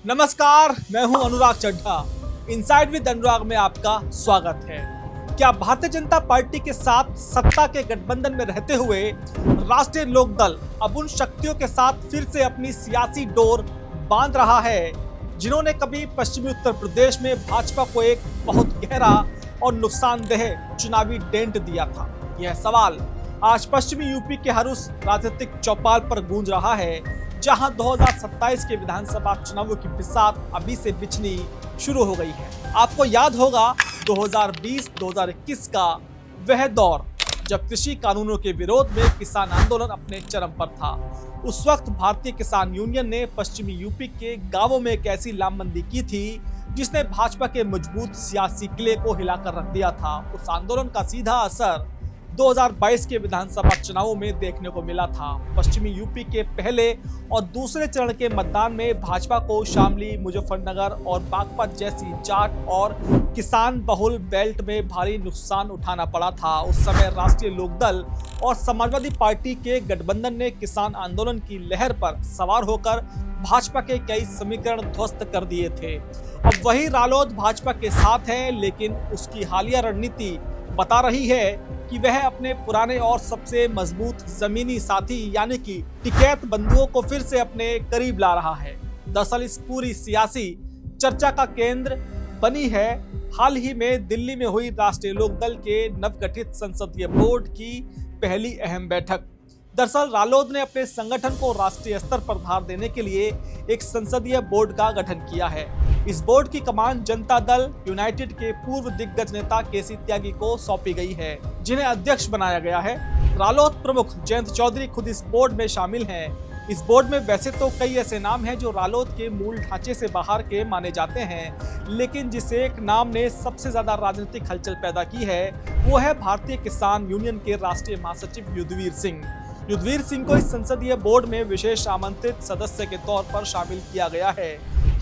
नमस्कार, मैं हूं अनुराग चड्ढा। इनसाइड विद अनुराग में आपका स्वागत है। क्या भारतीय जनता पार्टी के साथ सत्ता के गठबंधन में रहते हुए राष्ट्रीय लोकदल अब उन शक्तियों के साथ फिर से अपनी सियासी डोर बांध रहा है जिन्होंने कभी पश्चिमी उत्तर प्रदेश में भाजपा को एक बहुत गहरा और नुकसानदेह चुनावी डेंट दिया था? यह सवाल आज पश्चिमी यूपी के हर उस राजनीतिक चौपाल पर गूंज रहा है जहां 2027 के विधानसभा चुनावों की बिसात अभी से बिछनी शुरू हो गई है। आपको याद होगा 2020-2021 का वह दौर जब कृषि कानूनों के विरोध में किसान आंदोलन अपने चरम पर था। उस वक्त भारतीय किसान यूनियन ने पश्चिमी यूपी के गांवों में एक ऐसी लामबंदी की थी जिसने भाजपा के मजबूत सियासी किले को हिलाकर रख दिया था। उस आंदोलन का सीधा असर 2022 के विधानसभा चुनावों में देखने को मिला था। पश्चिमी यूपी के पहले और दूसरे चरण के मतदान में भाजपा को शामली, मुजफ्फरनगर और बागपत जैसी जाट और किसान बहुल बेल्ट में भारी नुकसान उठाना पड़ा था। उस समय राष्ट्रीय लोकदल और समाजवादी पार्टी के गठबंधन ने किसान आंदोलन की लहर पर सवार होकर भाजपा के कई समीकरण ध्वस्त कर दिए थे। अब वही रालोद भाजपा के साथ है, लेकिन उसकी हालिया रणनीति बता रही है कि वह अपने पुराने और सबसे मजबूत जमीनी साथी यानी कि टिकैत बंधुओं को फिर से अपने करीब ला रहा है। दरअसल इस पूरी सियासी चर्चा का केंद्र बनी है हाल ही में दिल्ली में हुई राष्ट्रीय लोकदल के नवगठित संसदीय बोर्ड की पहली अहम बैठक। दरअसल रालोद ने अपने संगठन को राष्ट्रीय स्तर पर धार देने के लिए एक संसदीय बोर्ड का गठन किया है। इस बोर्ड की कमान जनता दल यूनाइटेड के पूर्व दिग्गज नेता केसी त्यागी को सौंपी गई है, जिन्हें अध्यक्ष बनाया गया है। रालोद प्रमुख जयंत चौधरी खुद इस बोर्ड में शामिल हैं। इस बोर्ड में वैसे तो कई ऐसे नाम हैं जो रालोद के मूल ढांचे से बाहर के माने जाते हैं, लेकिन जिस एक नाम ने सबसे ज्यादा राजनीतिक हलचल पैदा की है वो है भारतीय किसान यूनियन के राष्ट्रीय महासचिव युद्धवीर सिंह। युद्धवीर सिंह को इस संसदीय बोर्ड में विशेष आमंत्रित सदस्य के तौर पर शामिल किया गया है।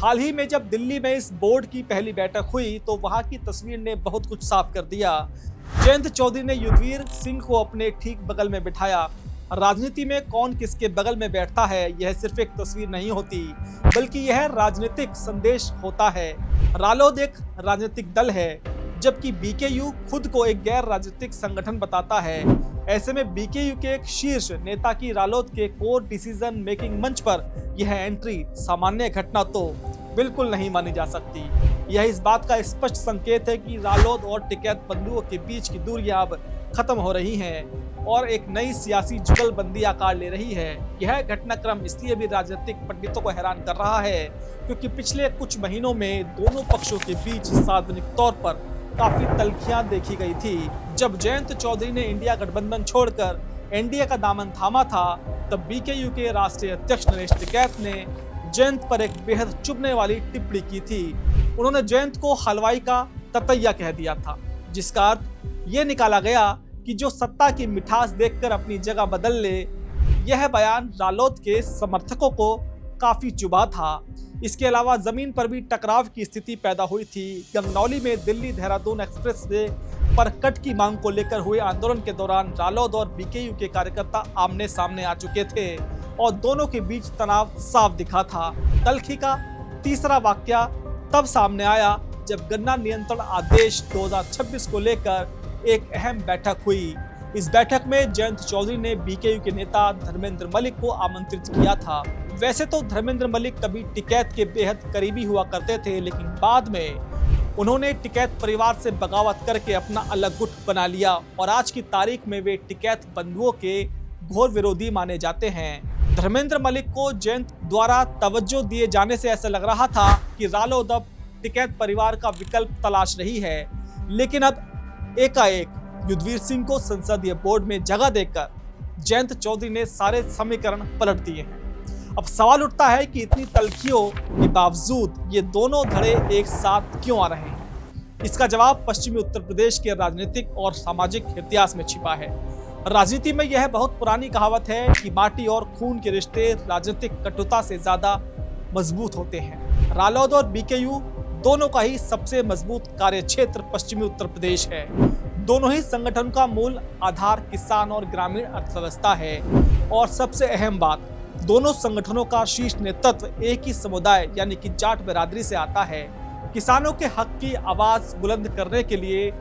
हाल ही में जब दिल्ली में इस बोर्ड की पहली बैठक हुई तो वहां की तस्वीर ने बहुत कुछ साफ कर दिया। जयंत चौधरी ने युद्धवीर सिंह को अपने ठीक बगल में बिठाया। राजनीति में कौन किसके बगल में बैठता है यह सिर्फ एक तस्वीर नहीं होती, बल्कि यह राजनीतिक संदेश होता है। रालोद एक राजनीतिक दल है, जबकि बीकेयू खुद को एक गैर राजनीतिक संगठन बताता है। ऐसे में बीकेयू के एक शीर्ष नेता की रालोद के कोर डिसीजन मेकिंग मंच पर यह एंट्री सामान्य घटना तो बिल्कुल नहीं मानी जा सकती। यह इस बात का स्पष्ट संकेत है कि रालोद और टिकैत बंधुओं के बीच की दूरियां अब खत्म हो रही हैं और एक नई सियासी जुगलबंदी आकार ले रही है। यह घटनाक्रम इसलिए भी राजनीतिक पंडितों को हैरान कर रहा है क्योंकि पिछले कुछ महीनों में दोनों पक्षों के बीच सार्वजनिक तौर पर काफी तल्खियां देखी गई थी। जब जयंत चौधरी ने इंडिया गठबंधन छोड़कर एनडीए का दामन थामा था, तब बीकेयू के राष्ट्रीय अध्यक्ष नरेश टिकैत ने जयंत पर एक बेहद चुभने वाली टिप्पणी की थी। उन्होंने जयंत को हलवाई का ततैया कह दिया था, जिसका अर्थ ये निकाला गया कि जो सत्ता की मिठास देखकर अपनी जगह बदल ले। यह बयान रालोद के समर्थकों को काफी चुभा था। इसके अलावा जमीन पर भी टकराव की स्थिति पैदा हुई थी। गंगनौली में दिल्ली देहरादून एक्सप्रेस वे पर कट की मांग को लेकर हुए आंदोलन के दौरान रालोद और बीकेयू के कार्यकर्ता आमने सामने आ चुके थे और दोनों के बीच तनाव साफ दिखा था। तल्खी का तीसरा वाकया तब सामने आया जब गन्ना नियंत्रण आदेश 2026 को लेकर एक अहम बैठक हुई। इस बैठक में जयंत चौधरी ने बीकेयू के नेता धर्मेंद्र मलिक को आमंत्रित किया था। वैसे तो धर्मेंद्र मलिक कभी टिकैत के बेहद करीबी हुआ करते थे, लेकिन बाद में उन्होंने टिकैत परिवार से बगावत करके अपना अलग गुट बना लिया और आज की तारीख में वे टिकैत बंधुओं के घोर विरोधी माने जाते हैं। धर्मेंद्र मलिक को जयंत द्वारा तवज्जो दिए जाने से ऐसा लग रहा था कि रालोद अब टिकैत परिवार का विकल्प तलाश रही है, लेकिन अब एकाएक युद्धवीर सिंह को संसदीय बोर्ड में जगह देकर जयंत चौधरी ने सारे समीकरण पलट दिए हैं। अब सवाल उठता है कि इतनी तल्खियों के बावजूद ये दोनों धड़े एक साथ क्यों आ रहे हैं? इसका जवाब पश्चिमी उत्तर प्रदेश के राजनीतिक और सामाजिक इतिहास में छिपा है। राजनीति में यह बहुत पुरानी कहावत है कि माटी और खून के रिश्ते राजनीतिक कटुता से ज्यादा मजबूत होते हैं। रालोद और बीकेयू दोनों का ही सबसे मजबूत कार्यक्षेत्र पश्चिमी उत्तर प्रदेश है। दोनों ही संगठन का मूल आधार किसान और ग्रामीण अर्थव्यवस्था है। और सबसे अहम बात, दोनों संगठनों का शीर्ष नेतृत्व एक ही समुदाय यानी कि जाट बिरादरी से आता है। किसानों के हक की आवाज बुलंद करने के लिए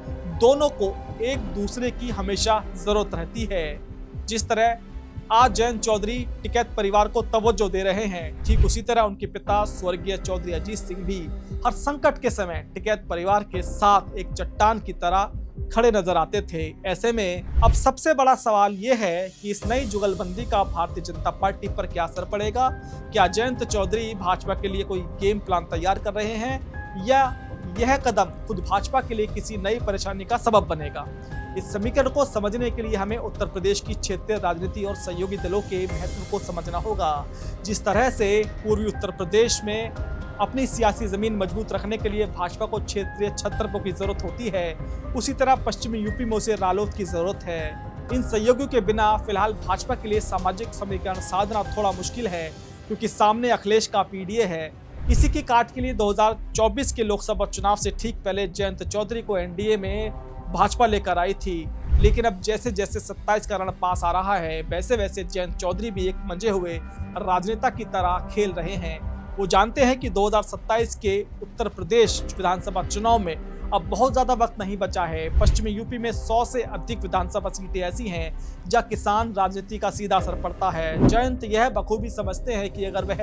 दोनों को एक दूसरे की हमेशा जरूरत रहती है। जिस तरह आज जयंत चौधरी टिकैत परिवार को तवज्जो दे रहे हैं, ठीक उसी तरह उनके पिता स्वर्गीय चौधरी अजीत सिंह भी हर संकट के समय टिकैत परिवार के साथ एक चट्टान की तरह खड़े नजर आते थे। ऐसे में अब सबसे बड़ा सवाल यह है कि इस नई जुगलबंदी का भारतीय जनता पार्टी पर क्या असर पड़ेगा। क्या जयंत चौधरी भाजपा के लिए कोई गेम प्लान तैयार कर रहे हैं या यह कदम खुद भाजपा के लिए किसी नई परेशानी का सबब बनेगा। इस समीकरण को समझने के लिए हमें उत्तर प्रदेश की क्षेत्रीय राजनीति और सहयोगी दलों के महत्व को समझना होगा। जिस तरह से पूर्वी उत्तर प्रदेश में अपनी सियासी जमीन मजबूत रखने के लिए भाजपा को क्षेत्रीय छत्रपों की जरूरत होती है, उसी तरह पश्चिमी यूपी में उसे रालोद की जरूरत है। इन सहयोगियों के बिना फिलहाल भाजपा के लिए सामाजिक समीकरण साधना थोड़ा मुश्किल है, क्योंकि सामने अखिलेश का पीडीए है। इसी की काट के लिए 2024 के लोकसभा चुनाव से ठीक पहले जयंत चौधरी को एनडीए में भाजपा लेकर आई थी, लेकिन अब जैसे जैसे 27 का रण पास आ रहा है, वैसे वैसे जयंत चौधरी भी एक मंजे हुए राजनेता की तरह खेल रहे हैं। वो जानते हैं कि 2027 के उत्तर प्रदेश विधानसभा चुनाव में अब बहुत ज्यादा वक्त नहीं बचा है। पश्चिमी यूपी में 100 से अधिक विधानसभा सीटें ऐसी हैं जहां किसान राजनीति का सीधा असर पड़ता है। जयंत यह बखूबी समझते हैं कि अगर वह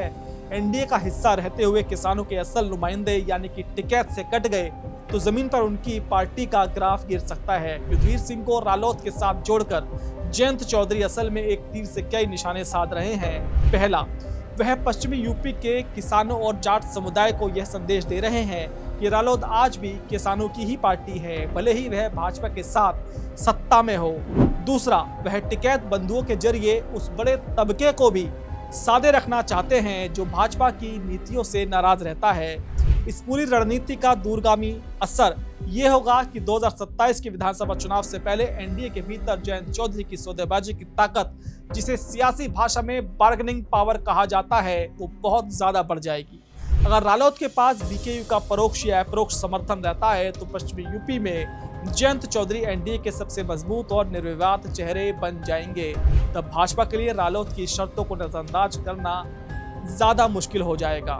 एनडीए का हिस्सा रहते हुए किसानों के असल नुमाइंदे यानी कि टिकैत से कट गए तो जमीन पर उनकी पार्टी का ग्राफ गिर सकता है। युद्धवीर सिंह को रालोद के साथ जोड़कर जयंत चौधरी असल में एक तीर से कई निशाने साध रहे हैं। पहला, वह पश्चिमी यूपी के किसानों और जाट समुदाय को यह संदेश दे रहे हैं कि रालोद आज भी किसानों की ही पार्टी है, भले ही वह भाजपा के साथ सत्ता में हो। दूसरा, वह टिकैत बंधुओं के जरिए उस बड़े तबके को भी सादे रखना चाहते हैं जो भाजपा की नीतियों से नाराज रहता है। इस पूरी रणनीति का दूरगामी असर ये होगा कि 2027 के विधानसभा चुनाव से पहले एनडीए के भीतर जयंत चौधरी की सौदेबाजी की ताकत, जिसे सियासी भाषा में बार्गेनिंग पावर कहा जाता है, वो बहुत ज्यादा बढ़ जाएगी। अगर रालोद के पास बीकेयू का परोक्ष या अपरोक्ष समर्थन रहता है तो पश्चिमी यूपी में जयंत चौधरी एनडीए के सबसे मजबूत और निर्विवाद चेहरे बन जाएंगे। तब भाजपा के लिए रालोद की शर्तों को नजरअंदाज करना ज्यादा मुश्किल हो जाएगा।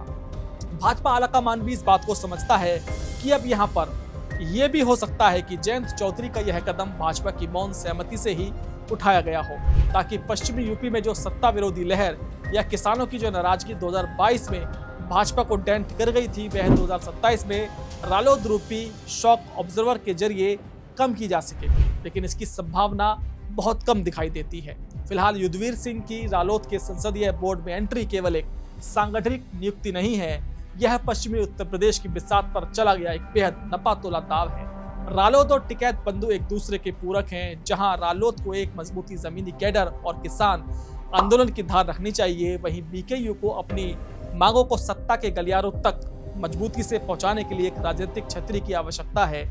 भाजपा आलाकमान भी इस बात को समझता है कि अब यहाँ पर यह भी हो सकता है कि जयंत चौधरी का यह कदम भाजपा की मौन सहमति से ही उठाया गया हो, ताकि पश्चिमी यूपी में जो सत्ता विरोधी लहर या किसानों की जो नाराजगी 2022 में भाजपा को डेंट कर गई थी, वह 2027 में रालोद रूपी शॉक ऑब्जर्वर के जरिए कम की जा सके। लेकिन इसकी संभावना बहुत कम दिखाई देती है। फिलहाल युद्धवीर सिंह की रालोद के संसदीय बोर्ड में एंट्री केवल एक सांगठनिक नियुक्ति नहीं है, यह पश्चिमी उत्तर प्रदेश की बिसात पर चला गया एक बेहद नपातोला दाव है। रालोद और टिकैत बंधु एक दूसरे के पूरक हैं। जहां रालोद को एक मजबूती जमीनी कैडर और किसान आंदोलन की धार रखनी चाहिए, वहीं बीकेयू को अपनी मांगों को सत्ता के गलियारों तक मजबूती से पहुंचाने के लिए एक राजनीतिक छतरी की आवश्यकता है।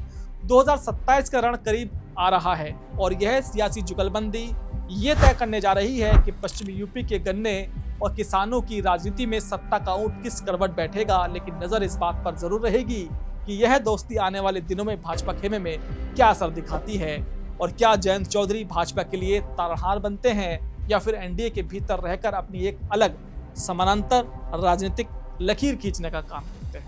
2027 का रण करीब आ रहा है और यह सियासी जुगलबंदी ये तय करने जा रही है कि पश्चिमी यूपी के गन्ने और किसानों की राजनीति में सत्ता का ऊंट किस करवट बैठेगा। लेकिन नजर इस बात पर जरूर रहेगी कि यह दोस्ती आने वाले दिनों में भाजपा खेमे में क्या असर दिखाती है और क्या जयंत चौधरी भाजपा के लिए तारहार बनते हैं या फिर एनडीए के भीतर रहकर अपनी एक अलग समानांतर राजनीतिक लकीर खींचने का काम।